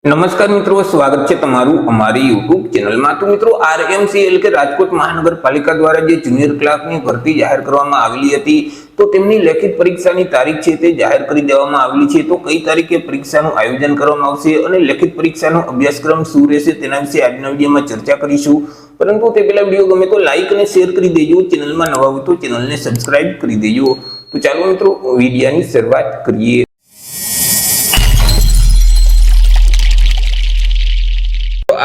નમસ્કાર મિત્રો, સ્વાગત છે તમારું અમારી યુટ્યુબ ચેનલમાં। તો મિત્રો, આરએમસી એટલે કે રાજકોટ મહાનગરપાલિકા દ્વારા જે જુનિયર ક્લાર્કની ભરતી જાહેર કરવામાં આવેલી હતી, તો તેમની લેખિત પરીક્ષાની તારીખ છે તે જાહેર કરી દેવામાં આવેલી છે। તો કઈ તારીખે પરીક્ષાનું આયોજન કરવામાં આવશે અને લેખિત પરીક્ષાનો અભ્યાસક્રમ શું રહેશે તેના વિશે આજના વિડીયોમાં ચર્ચા કરીશું। પરંતુ તે પહેલા વિડીયો ગમે તો લાઈક અને શેર કરી દેજો, ચેનલમાં નવા હોય તો ચેનલને સબસ્ક્રાઇબ કરી દેજો। તો ચાલો મિત્રો, વિડીયોની શરૂઆત કરીએ।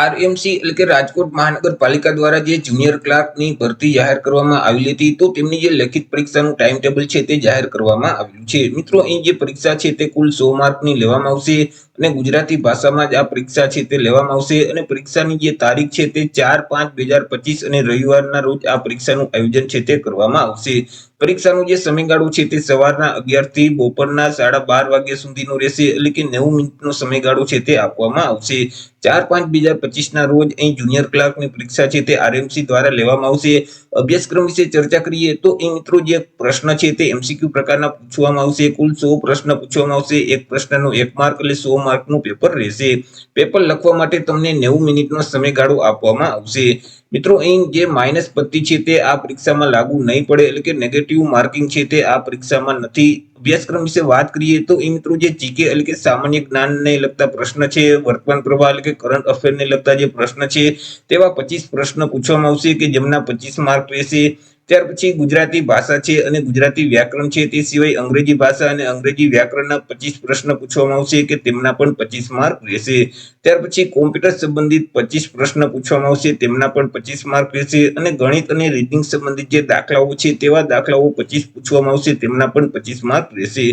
આરએમસી એટલે કે રાજકોટ મહાનગરપાલિકા દ્વારા જે જુનિયર ક્લાર્કની ભરતી જાહેર કરવામાં આવેલી હતી, તો તેમની જે લેખિત પરીક્ષાનું ટાઈમ ટેબલ છે તે જાહેર કરવામાં આવ્યું છે। મિત્રો, અહીં જે પરીક્ષા છે તે કુલ 100 માર્કની લેવામાં આવશે અને ગુજરાતી ભાષામાં જ આ પરીક્ષા છે તે લેવામાં આવશે અને પરીક્ષાની જે તારીખ છે તે 4/5/2025 અને રવિવારના રોજ આ પરીક્ષાનું આયોજન છે તે કરવામાં આવશે। પરીક્ષાનો જે સમયગાળો છે તે સવારના 11 થી બપોરના 12:30 વાગ્યા સુધીનો રહેશે, એટલે કે 90 મિનિટનો સમયગાળો છે તે આપવામાં આવશે। 4/5/2025 ના રોજ અહીં જુનિયર ક્લાર્કની પરીક્ષા છે તે આરએમસી દ્વારા લેવામાં આવશે। અભ્યાસક્રમ વિશે ચર્ચા કરીએ તો એ મિત્રો, જે પ્રશ્ન છે તે એમસીક્યુ પ્રકારના પૂછવામાં આવશે। કુલ 100 પ્રશ્ન પૂછવામાં આવશે। એક પ્રશ્નનો 1 માર્ક એટલે 100 માર્કનું પેપર રહેશે। પેપર લખવા માટે તમને 90 મિનિટનો સમયગાળો આપવામાં આવશે। મિત્રો, અહીં જે માઇનસ પદ્ધતિ છે તે આ પરીક્ષામાં લાગુ નહીં પડે, એટલે કે નેગેટિવ માર્કિંગ છે તે આ પરીક્ષામાં નથી। અભ્યાસક્રમ વિશે વાત કરીએ તો એ મિત્રો, જે જીકે એટલે કે સામાન્ય જ્ઞાનને લગતા પ્રશ્ન છે, વર્તમાન પ્રવાહ એટલે કે કરંટ અફેરને લગતા જે પ્રશ્ન છે તેવા 25 પ્રશ્ન પૂછવામાં આવશે કે જેમના 25 માર્ક રહેશે। ત્યાર પછી ગુજરાતી ભાષા છે અને ગુજરાતી વ્યાકરણ છે, તે સિવાય અંગ્રેજી ભાષા અને અંગ્રેજી વ્યાકરણના 25 પ્રશ્ન પૂછવામાં આવશે કે તેમના પણ 25 માર્ક રહેશે। ત્યાર પછી કોમ્પ્યુટર સંબંધિત 25 પ્રશ્ન પૂછવામાં આવશે, તેમના પણ 25 માર્ક રહેશે અને ગણિત અને રીડિંગ સંબંધિત જે દાખલાઓ છે તેવા દાખલાઓ 25 પૂછવામાં આવશે, તેમના પણ 25 માર્ક રહેશે।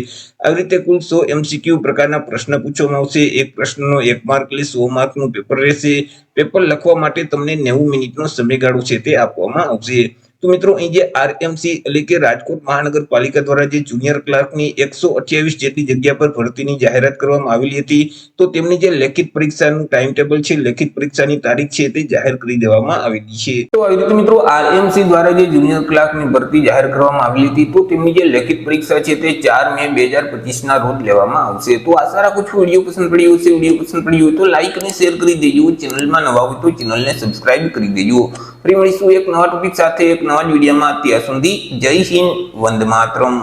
આવી રીતે કુલ 100 એમસીક્યુ પ્રકારના પ્રશ્ન પૂછવામાં આવશે। એક પ્રશ્નનો 1 માર્ક એટલે 100 માર્કનું પેપર રહેશે। પેપર લખવા માટે તમને 90 મિનિટનો સમયગાળો છે તે આપવામાં આવશે। તો મિત્રો, અહીં જે આરએમસી એટલે કે રાજકોટ મહાનગરપાલિકા દ્વારા જે જુનિયર ક્લાર્કની 128 જેટલી જગ્યા પર ભરતીની જાહેરાત કરવામાં આવેલી હતી, તો તેમની જે લેખિત પરીક્ષાનું ટાઈમ ટેબલ છે, લેખિત પરીક્ષાની તારીખ છે તે જાહેર કરી દેવામાં આવેલી છે। તો આવી રીતે મિત્રો, આરએમસી દ્વારા જે જુનિયર ક્લાર્કની ભરતી જાહેર કરવામાં આવેલી હતી, તો તેમની જે લેખિત પરીક્ષા છે તે 4 મે 2025 ના રોજ લેવામાં આવશે। તો આશા રાખું છું વિડીયો પસંદ પડ્યો હશે। વિડીયો પસંદ પડ્યો હોય તો લાઈક અને શેર કરી દેજો, ચેનલમાં નવા હોય તો ચેનલને સબસ્ક્રાઇબ કરી દેજો। ફરી મળીશું એક નવા ટોપિક સાથે, એક નવા જ વિડીયોમાં। ત્યાં સુધી જય હિન્દ, વંદે માતરમ।